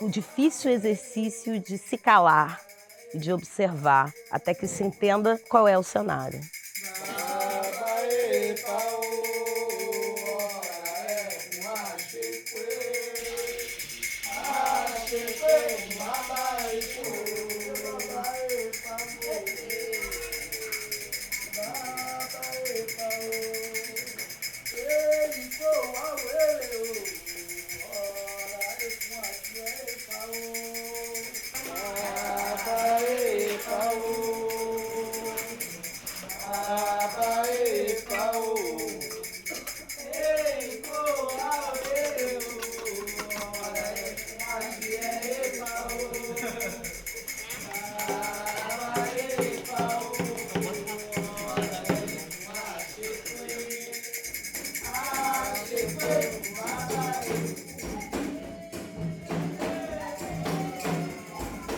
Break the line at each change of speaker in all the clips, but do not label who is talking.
o difícil exercício de se calar e de observar, até que se entenda qual é o cenário.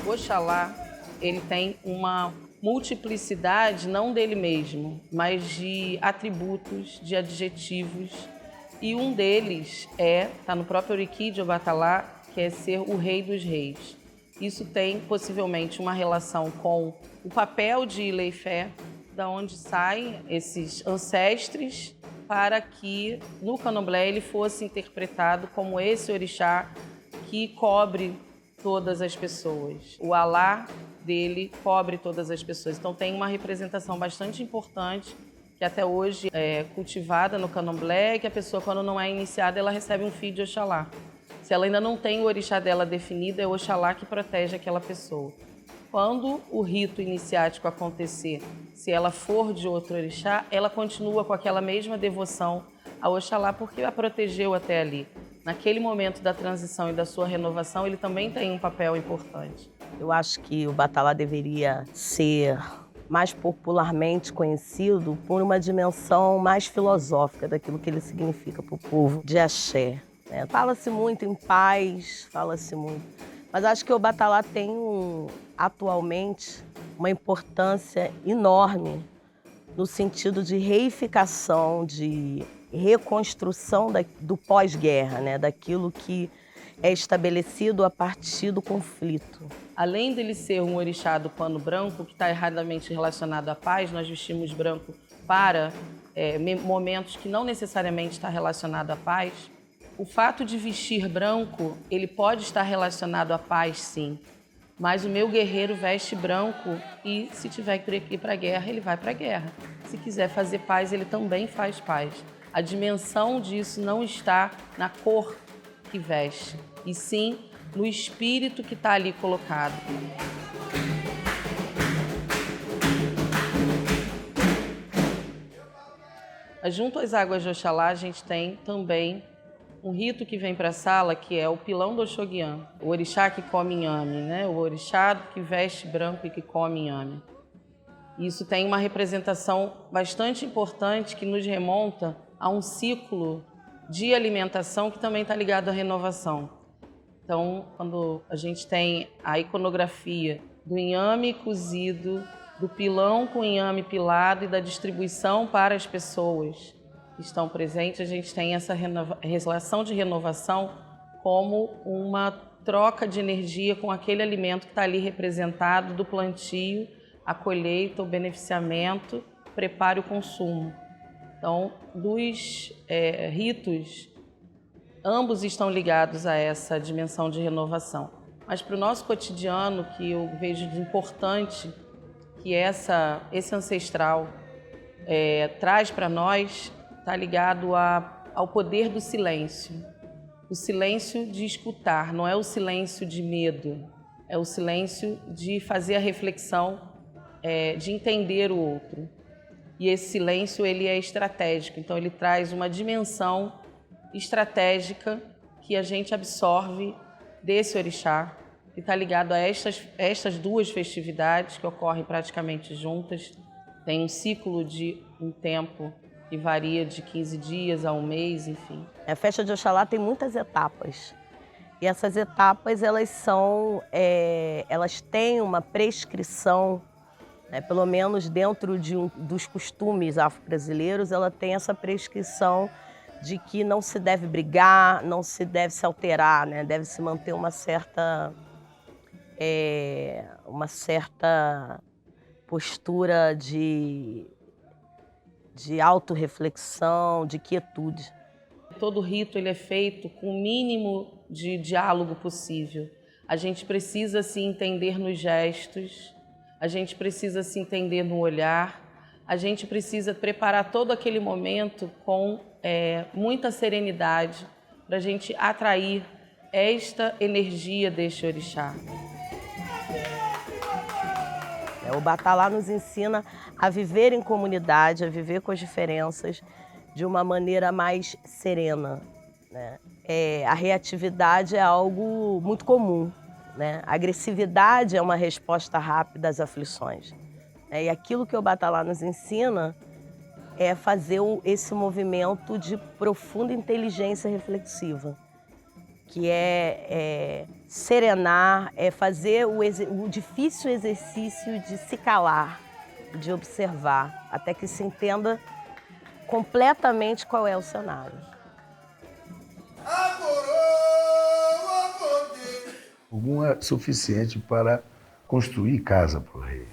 Oxalá, ele tem uma multiplicidade, não dele mesmo, mas de atributos, de adjetivos. E um deles está no próprio Oriki de Obatalá, que é ser o rei dos reis. Isso tem possivelmente uma relação com o papel de Ileifé, da onde saem esses ancestres, para que no candomblé ele fosse interpretado como esse orixá que cobre todas as pessoas. O Alá dele cobre todas as pessoas. Então tem uma representação bastante importante que até hoje é cultivada no candomblé, que a pessoa, quando não é iniciada, ela recebe um fio de Oxalá. Se ela ainda não tem o orixá dela definido, é o Oxalá que protege aquela pessoa. Quando o rito iniciático acontecer, se ela for de outro orixá, ela continua com aquela mesma devoção ao Oxalá, porque a protegeu até ali. Naquele momento da transição e da sua renovação, ele também tem um papel importante.
Eu acho que o Batalá deveria ser mais popularmente conhecido por uma dimensão mais filosófica daquilo que ele significa para o povo de Axé. Fala-se muito em paz, fala-se muito, mas acho que o Batalá tem atualmente uma importância enorme no sentido de reificação, de reconstrução do pós-guerra, né? Daquilo que é estabelecido a partir do conflito.
Além dele ser um orixá do pano branco, que está erradamente relacionado à paz, nós vestimos branco para momentos que não necessariamente está relacionado à paz. O fato de vestir branco, ele pode estar relacionado à paz, sim. Mas o meu guerreiro veste branco e, se tiver que ir para a guerra, ele vai para a guerra. Se quiser fazer paz, ele também faz paz. A dimensão disso não está na cor que veste, e sim no espírito que está ali colocado. Junto às águas de Oxalá, a gente tem também um rito que vem para a sala, que é o pilão do Oxoguian, o orixá que come inhame, né? O orixá que veste branco e que come inhame. Isso tem uma representação bastante importante que nos remonta a um ciclo de alimentação que também está ligado à renovação. Então, quando a gente tem a iconografia do inhame cozido, do pilão com inhame pilado e da distribuição para as pessoas que estão presentes, a gente tem essa relação de renovação como uma troca de energia com aquele alimento que está ali representado do plantio, a colheita, o beneficiamento, preparo e o consumo. Então, dos ritos, ambos estão ligados a essa dimensão de renovação. Mas para o nosso cotidiano, que eu vejo de importante, que esse ancestral traz para nós, está ligado ao poder do silêncio. O silêncio de escutar, não é o silêncio de medo, é o silêncio de fazer a reflexão, de entender o outro. E esse silêncio ele é estratégico, então ele traz uma dimensão estratégica que a gente absorve desse orixá, que está ligado a estas duas festividades que ocorrem praticamente juntas. Tem um ciclo de um tempo que varia de 15 dias a um mês, enfim.
A festa de Oxalá tem muitas etapas. E essas etapas, elas têm uma prescrição, né? Pelo menos dentro dos costumes afro-brasileiros, ela tem essa prescrição de que não se deve brigar, não se deve se alterar, né? Deve se manter uma certa postura de autorreflexão, de quietude.
Todo rito ele é feito com o mínimo de diálogo possível. A gente precisa se entender nos gestos, a gente precisa se entender no olhar, a gente precisa preparar todo aquele momento com muita serenidade para a gente atrair esta energia deste orixá.
O Batalá nos ensina a viver em comunidade, a viver com as diferenças de uma maneira mais serena, né? A reatividade é algo muito comum, né? A agressividade é uma resposta rápida às aflições. E aquilo que o Batalá nos ensina é fazer esse movimento de profunda inteligência reflexiva, que é serenar, é fazer o difícil exercício de se calar, de observar, até que se entenda completamente qual é o cenário.
Ogum é suficiente para construir casa para o rei.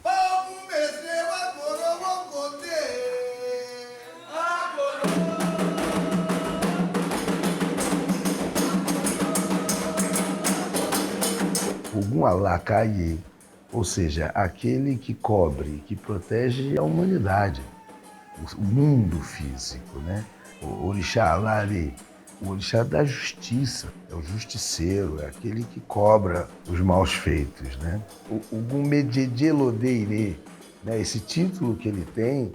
Ogum Alakaye, ou seja, aquele que cobre, que protege a humanidade, o mundo físico, né? O orixá Alari, o orixá da justiça, é o justiceiro, é aquele que cobra os maus feitos, né? O Ogum Medjejelodeire, né? Esse título que ele tem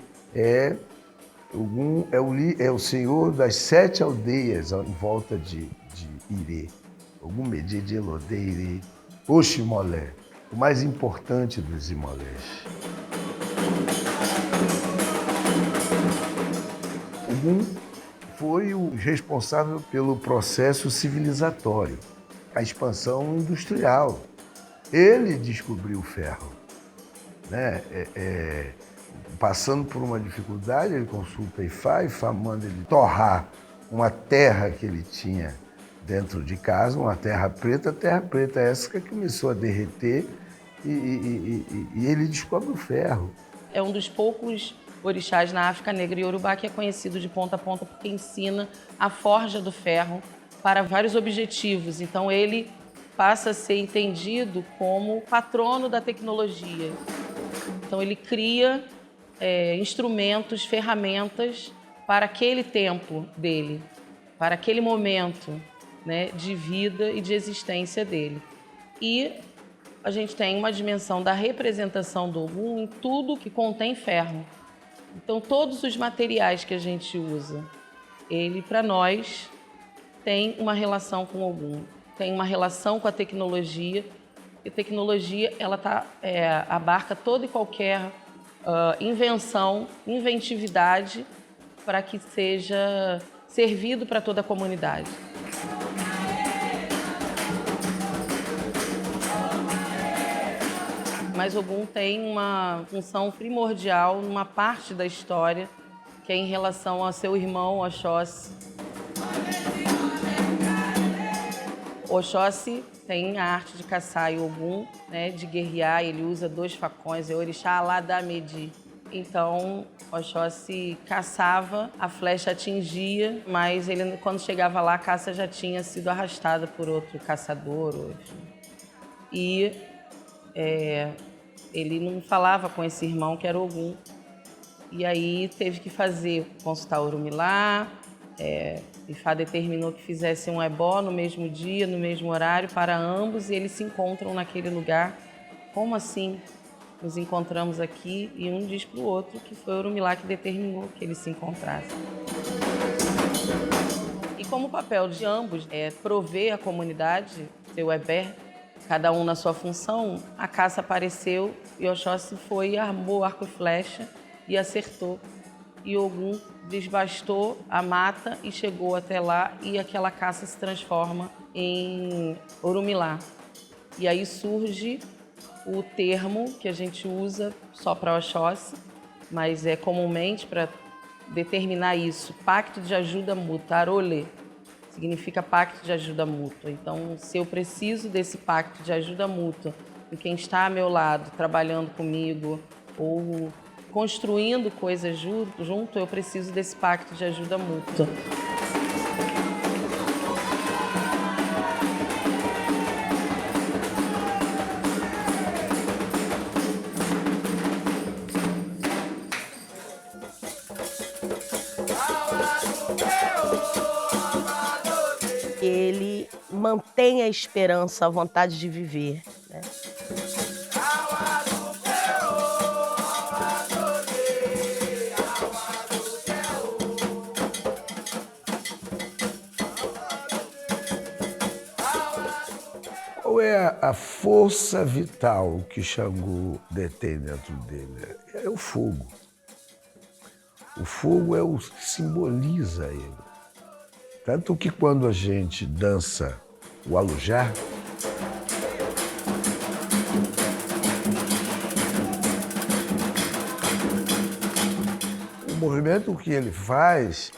Ogum é o senhor das 7 aldeias em volta de Irê. Ogum Medjejelodeire, Oximolé, o mais importante dos Imolés. Ogum foi o responsável pelo processo civilizatório, a expansão industrial. Ele descobriu o ferro, né? Passando por uma dificuldade, ele consulta Ifá manda ele torrar uma terra que ele tinha dentro de casa, uma terra preta essa que começou a derreter e ele descobre o ferro.
É um dos poucos orixás na África Negra e Iorubá que é conhecido de ponta a ponta porque ensina a forja do ferro para vários objetivos. Então ele passa a ser entendido como patrono da tecnologia. Então ele cria instrumentos, ferramentas para aquele tempo dele, para aquele momento, né, de vida e de existência dele. E a gente tem uma dimensão da representação do Ogum em tudo que contém ferro. Então, todos os materiais que a gente usa, ele, para nós, tem uma relação com o Ogum, tem uma relação com a tecnologia. E a tecnologia, ela abarca toda e qualquer invenção, inventividade, para que seja servido para toda a comunidade. Mas Ogum tem uma função primordial numa parte da história, que é em relação ao seu irmão Oxóssi. Oxóssi tem a arte de caçar e Ogum, né, de guerrear, ele usa 2 facões, é o orixá Aladamedi. Então, Oxóssi caçava, a flecha atingia, mas ele, quando chegava lá, a caça já tinha sido arrastada por outro caçador. E ele não falava com esse irmão que era Ogum. E aí teve que consultar o Orumilá. Ifá determinou que fizesse um ebó no mesmo dia, no mesmo horário, para ambos, e eles se encontram naquele lugar. Como assim? Nos encontramos aqui, e um diz para o outro que foi o Orumilá que determinou que eles se encontrassem. E como o papel de ambos é prover a comunidade, seu Eber, cada um na sua função, a caça apareceu e Oxóssi foi e armou arco e flecha e acertou. E Ogum desbastou a mata e chegou até lá e aquela caça se transforma em Orumilá. E aí surge o termo que a gente usa só para Oxóssi, mas é comumente para determinar isso. Pacto de ajuda mútua, arolê, significa pacto de ajuda mútua. Então, se eu preciso desse pacto de ajuda mútua, de quem está ao meu lado, trabalhando comigo ou construindo coisas junto, eu preciso desse pacto de ajuda mútua.
Ele mantém a esperança, a vontade de viver, né?
Qual é a força vital que Xangô detém dentro dele? É o fogo. O fogo é o que simboliza ele. Tanto que quando a gente dança o alujá, o movimento que ele faz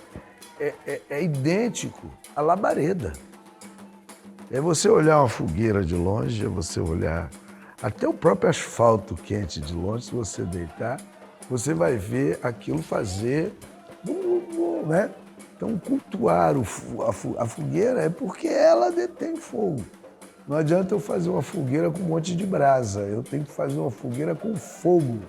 é idêntico à labareda. É você olhar uma fogueira de longe, é você olhar até o próprio asfalto quente de longe, se você deitar, você vai ver aquilo fazer, né? Então, cultuar a fogueira é porque ela detém fogo. Não adianta eu fazer uma fogueira com um monte de brasa, eu tenho que fazer uma fogueira com fogo.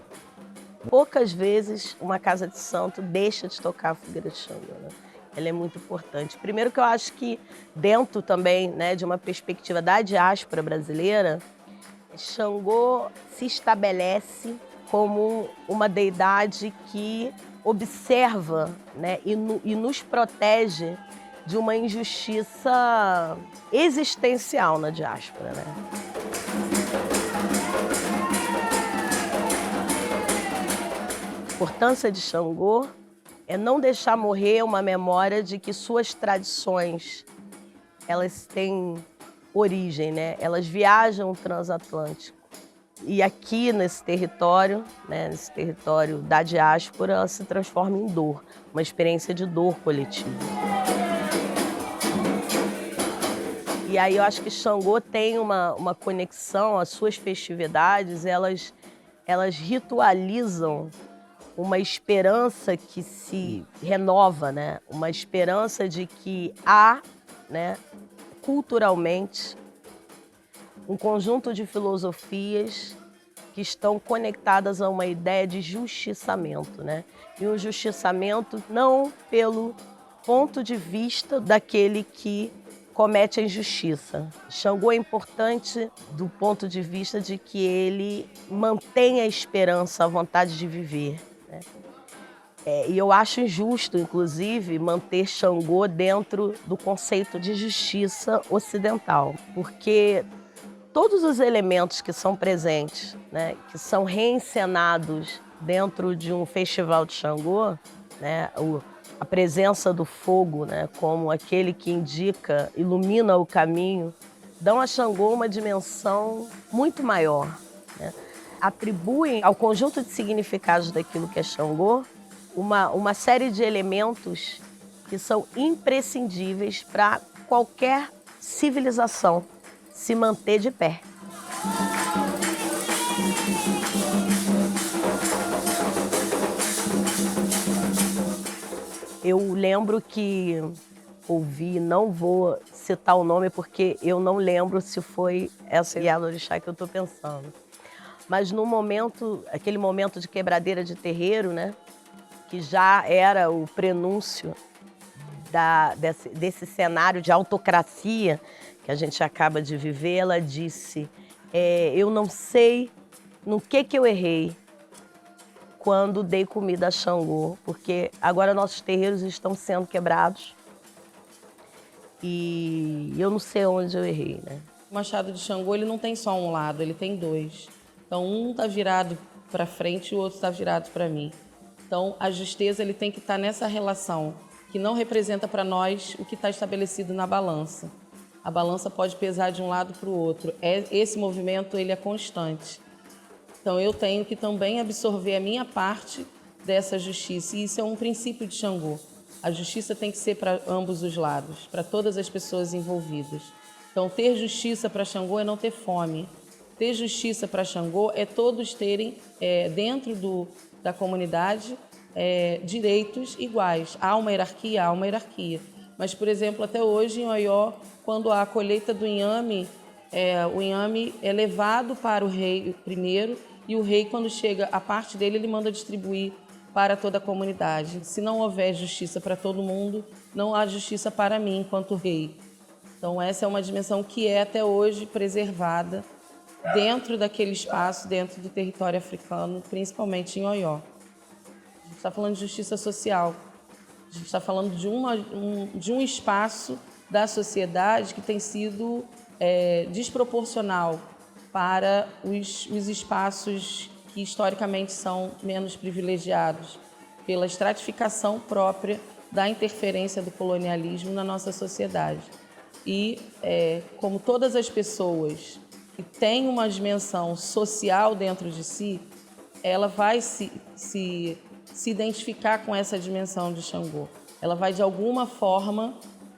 Poucas vezes uma casa de santo deixa de tocar a fogueira de Xangô, né? Ela é muito importante. Primeiro que eu acho que dentro também, né, de uma perspectiva da diáspora brasileira, Xangô se estabelece como uma deidade que observa, né, e nos protege de uma injustiça existencial na diáspora, né? A importância de Xangô é não deixar morrer uma memória de que suas tradições, elas têm origem, né? Elas viajam o transatlântico. E aqui nesse território, né, nesse território da diáspora, ela se transforma em dor, uma experiência de dor coletiva. E aí eu acho que Xangô tem uma conexão, as suas festividades, elas ritualizam uma esperança que se renova, né? Uma esperança de que há, né, culturalmente, um conjunto de filosofias que estão conectadas a uma ideia de justiçamento, né? E um justiçamento não pelo ponto de vista daquele que comete a injustiça. Xangô é importante do ponto de vista de que ele mantém a esperança, a vontade de viver, né? E eu acho injusto, inclusive, manter Xangô dentro do conceito de justiça ocidental, porque todos os elementos que são presentes, né, que são reencenados dentro de um festival de Xangô, né, a presença do fogo, né, como aquele que indica, ilumina o caminho, dão a Xangô uma dimensão muito maior, né? Atribuem ao conjunto de significados daquilo que é Xangô uma série de elementos que são imprescindíveis para qualquer civilização se manter de pé. Eu lembro que ouvi, não vou citar o nome porque eu não lembro se foi essa Yalorixá que eu estou pensando. Mas no momento, aquele momento de quebradeira de terreiro, né, que já era o prenúncio desse cenário de autocracia que a gente acaba de viver, ela disse, eu não sei no que eu errei quando dei comida a Xangô, porque agora nossos terreiros estão sendo quebrados e eu não sei onde eu errei, né?
O machado de Xangô, ele não tem só um lado, ele tem dois. Então, um está virado para frente e o outro está virado para mim. Então, a justeza ele tem que estar nessa relação, que não representa para nós o que está estabelecido na balança. A balança pode pesar de um lado para o outro. Esse movimento ele é constante. Então, eu tenho que também absorver a minha parte dessa justiça. E isso é um princípio de Xangô. A justiça tem que ser para ambos os lados, para todas as pessoas envolvidas. Então, ter justiça para Xangô é não ter fome. Ter justiça para Xangô é todos terem, dentro da comunidade, direitos iguais. Há uma hierarquia? Há uma hierarquia. Mas, por exemplo, até hoje em Oió, quando há a colheita do inhame, o inhame é levado para o rei primeiro, e o rei, quando chega a parte dele, ele manda distribuir para toda a comunidade. Se não houver justiça para todo mundo, não há justiça para mim enquanto rei. Então, essa é uma dimensão que é até hoje preservada dentro daquele espaço, dentro do território africano, principalmente em Oió. A gente está falando de justiça social. A gente está falando de um espaço da sociedade que tem sido desproporcional para os espaços que historicamente são menos privilegiados, pela estratificação própria da interferência do colonialismo na nossa sociedade. E, como todas as pessoas que têm uma dimensão social dentro de si, ela vai se identificar com essa dimensão de Xangô. Ela vai, de alguma forma,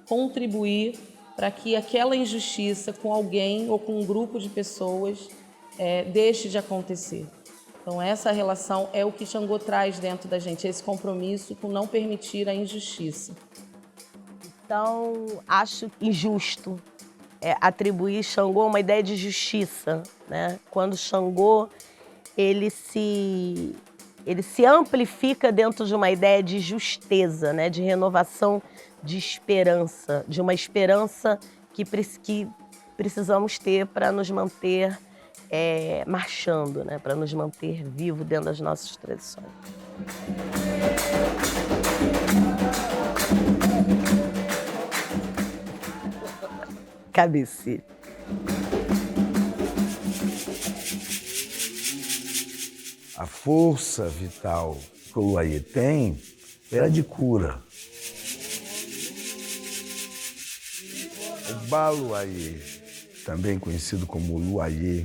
contribuir para que aquela injustiça com alguém ou com um grupo de pessoas deixe de acontecer. Então, essa relação é o que Xangô traz dentro da gente, esse compromisso com não permitir a injustiça.
Então, acho injusto atribuir Xangô uma ideia de justiça, né? Quando Xangô ele se amplifica dentro de uma ideia de justeza, né? De renovação de esperança, de uma esperança que precisamos ter para nos manter marchando, né? Para nos manter vivos dentro das nossas tradições. Cabece.
A força vital que o Luaiê tem era de cura. O Baluaiê, também conhecido como Luaiê,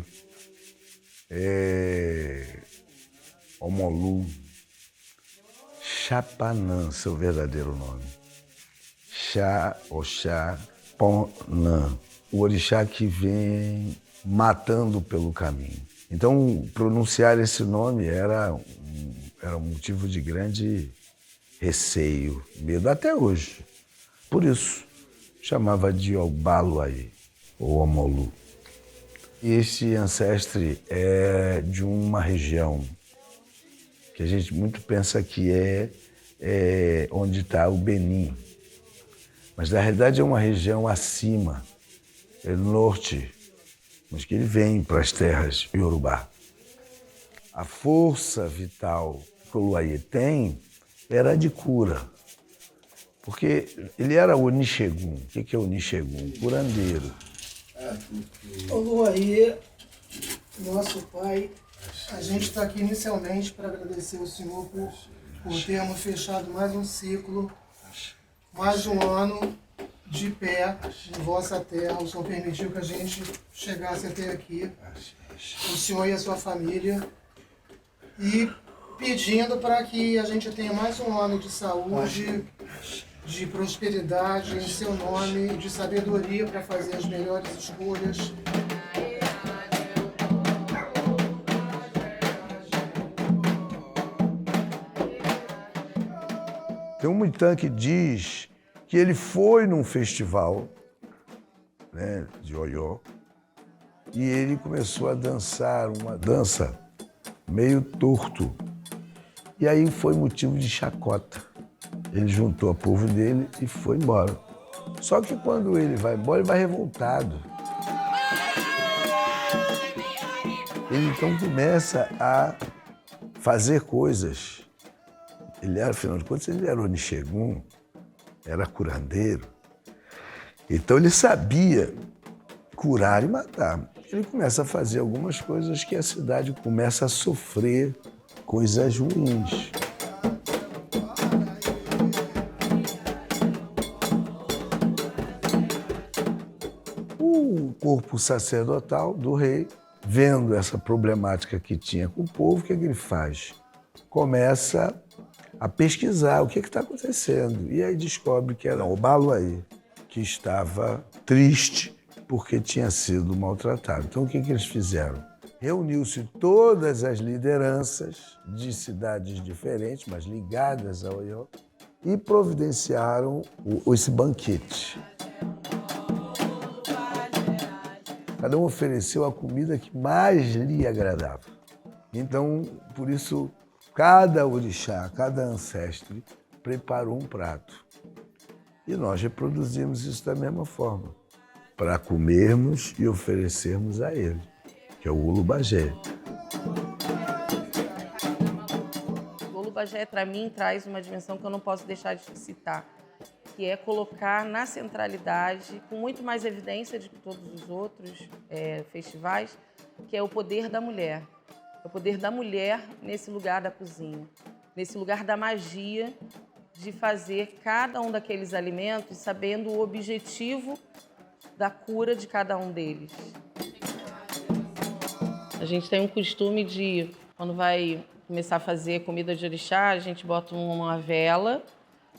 Omolu, Chapanã, seu verdadeiro nome. Chá, Oxá, Ponã, o orixá que vem matando pelo caminho. Então, pronunciar esse nome era um motivo de grande receio, medo, até hoje. Por isso, chamava de Obaluaiê, ou Omolu. E este ancestre é de uma região que a gente muito pensa que é onde está o Benin. Mas, na realidade, é uma região acima, é no norte, mas que ele vem para as terras Iorubá. A força vital que o Luaiê tem era de cura, porque ele era o Onixegum. O que é o Onixegum? Curandeiro.
O Luaiê, nosso pai, a gente está aqui inicialmente para agradecer ao senhor por termos fechado mais um ciclo, mais de um ano de pé em vossa terra. O senhor permitiu que a gente chegasse até aqui, o senhor e a sua família, e pedindo para que a gente tenha mais um ano de saúde, de prosperidade em seu nome, de sabedoria para fazer as melhores escolhas.
Tem um Muitã que diz que ele foi num festival, né, de Oió, e ele começou a dançar uma dança meio torto. E aí foi motivo de chacota. Ele juntou o povo dele e foi embora. Só que quando ele vai embora, ele vai revoltado. Ele então começa a fazer coisas. Ele era, afinal de contas, ele era Onixegum, era curandeiro. Então ele sabia curar e matar. Ele começa a fazer algumas coisas que a cidade começa a sofrer coisas ruins. O corpo sacerdotal do rei, vendo essa problemática que tinha com o povo, o que é que ele faz? Começa a pesquisar o que está acontecendo. E aí descobre que era o Baluaí, que estava triste porque tinha sido maltratado. Então o que eles fizeram? Reuniu-se todas as lideranças de cidades diferentes, mas ligadas ao Oió, e providenciaram esse banquete. Cada um ofereceu a comida que mais lhe agradava. Então, por isso, cada orixá, cada ancestre preparou um prato. E nós reproduzimos isso da mesma forma, para comermos e oferecermos a ele, que é o Ulubajé.
O Ulubajé, para mim, traz uma dimensão que eu não posso deixar de citar, que é colocar na centralidade, com muito mais evidência de que todos os outros festivais, que é o poder da mulher. É o poder da mulher nesse lugar da cozinha, nesse lugar da magia de fazer cada um daqueles alimentos sabendo o objetivo da cura de cada um deles. A gente tem um costume de, quando vai começar a fazer comida de orixá, a gente bota uma vela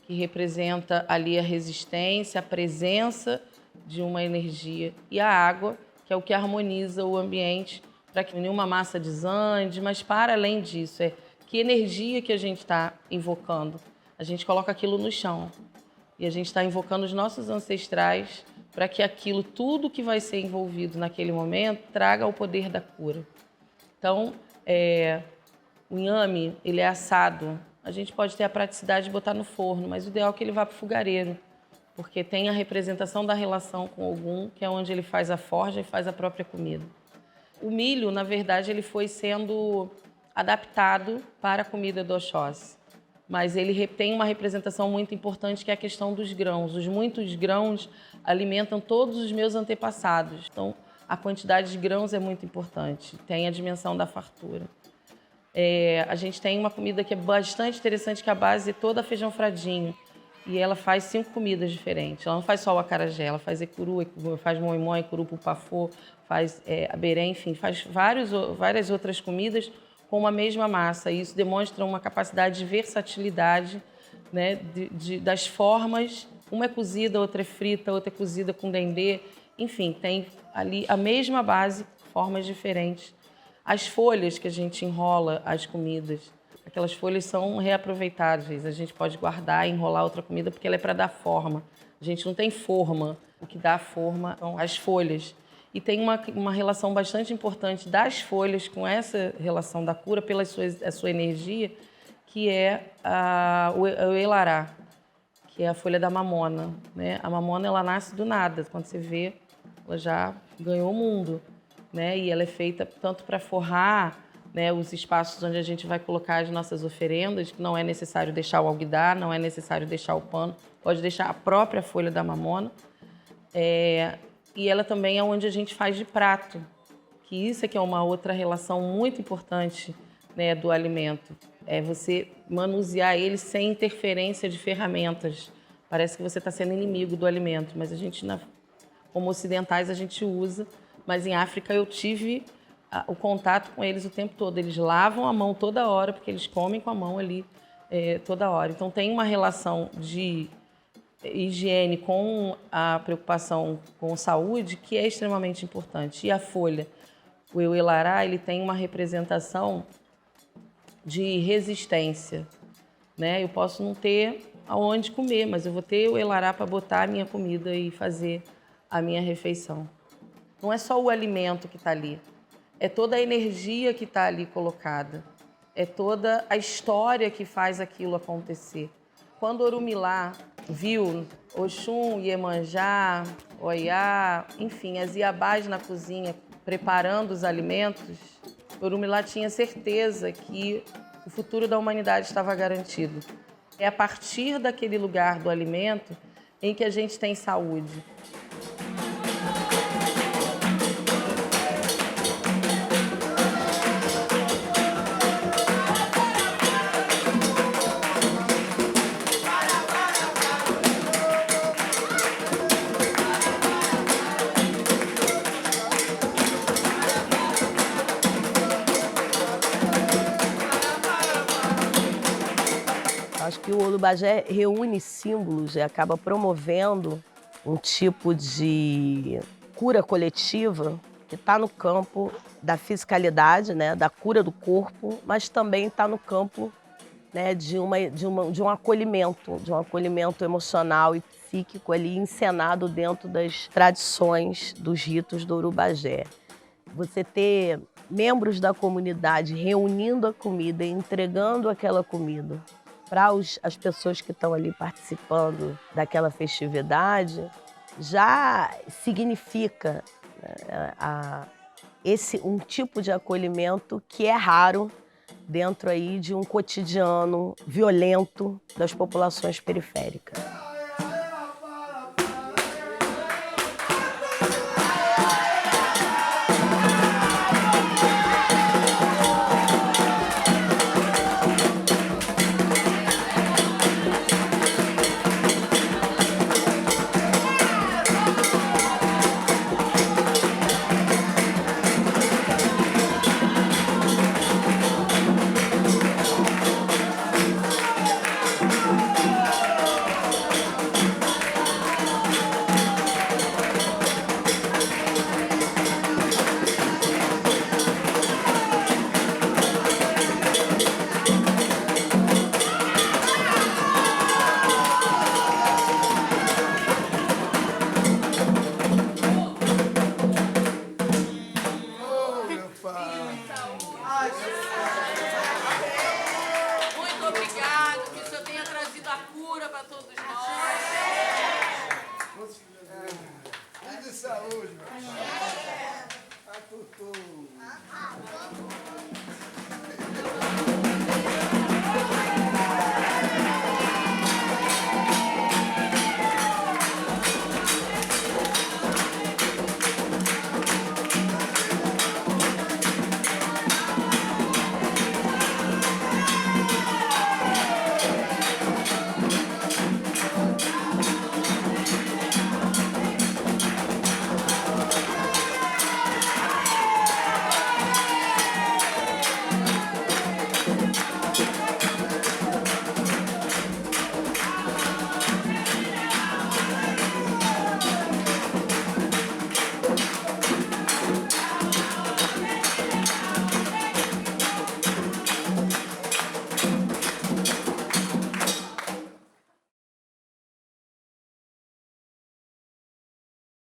que representa ali a resistência, a presença de uma energia, e a água, que é o que harmoniza o ambiente, para que nenhuma massa desande, mas para além disso, que energia que a gente está invocando. A gente coloca aquilo no chão e a gente está invocando os nossos ancestrais para que aquilo, tudo que vai ser envolvido naquele momento, traga o poder da cura. Então, o inhame, ele é assado. A gente pode ter a praticidade de botar no forno, mas o ideal é que ele vá para o fogareiro, porque tem a representação da relação com Ogum, que é onde ele faz a forja e faz a própria comida. O milho, na verdade, ele foi sendo adaptado para a comida do Oxóssi, mas ele tem uma representação muito importante, que é a questão dos grãos. Os muitos grãos alimentam todos os meus antepassados, então a quantidade de grãos é muito importante, tem a dimensão da fartura. A gente tem uma comida que é bastante interessante, que é a base toda feijão fradinho. E ela faz 5 comidas diferentes. Ela não faz só o acarajé, ela faz ecuru, faz moimó, ecuru pupafô, faz aberé, enfim, faz várias outras comidas com uma mesma massa. E isso demonstra uma capacidade de versatilidade, né, das formas. Uma é cozida, outra é frita, outra é cozida com dendê. Enfim, tem ali a mesma base, formas diferentes. As folhas que a gente enrola as comidas, aquelas folhas são reaproveitáveis. A gente pode guardar e enrolar outra comida porque ela é para dar forma. A gente não tem forma. O que dá forma são as folhas. E tem uma relação bastante importante das folhas com essa relação da cura pela sua energia, que é o elará, que é a folha da mamona, né? A mamona, ela nasce do nada. Quando você vê, ela já ganhou o mundo, né? E ela é feita tanto para forrar, né, os espaços onde a gente vai colocar as nossas oferendas, que não é necessário deixar o alguidar, não é necessário deixar o pano, pode deixar a própria folha da mamona. E ela também é onde a gente faz de prato, que isso é que é uma outra relação muito importante, né, do alimento. É você manusear ele sem interferência de ferramentas. Parece que você está sendo inimigo do alimento, mas a gente, como ocidentais, a gente usa. Mas em África eu tive o contato com eles o tempo todo. Eles lavam a mão toda hora, porque eles comem com a mão ali toda hora. Então tem uma relação de higiene com a preocupação com saúde que é extremamente importante. E a folha, o euelará, ele tem uma representação de resistência, né? Eu posso não ter aonde comer, mas eu vou ter o euelará para botar a minha comida e fazer a minha refeição. Não é só o alimento que está ali, é toda a energia que está ali colocada, é toda a história que faz aquilo acontecer. Quando Orumilá viu Oxum, Iemanjá, Oiá, enfim, as Iabás na cozinha preparando os alimentos, Orumilá tinha certeza que o futuro da humanidade estava garantido. É a partir daquele lugar do alimento em que a gente tem saúde.
que o Urubajé reúne símbolos e acaba promovendo um tipo de cura coletiva que está no campo da fisicalidade, né, da cura do corpo, mas também está no campo, né, de um acolhimento emocional e psíquico ali encenado dentro das tradições dos ritos do Urubajé. Você ter membros da comunidade reunindo a comida e entregando aquela comida para as pessoas que estão ali participando daquela festividade, já significa, né, um tipo de acolhimento que é raro dentro aí de um cotidiano violento das populações periféricas.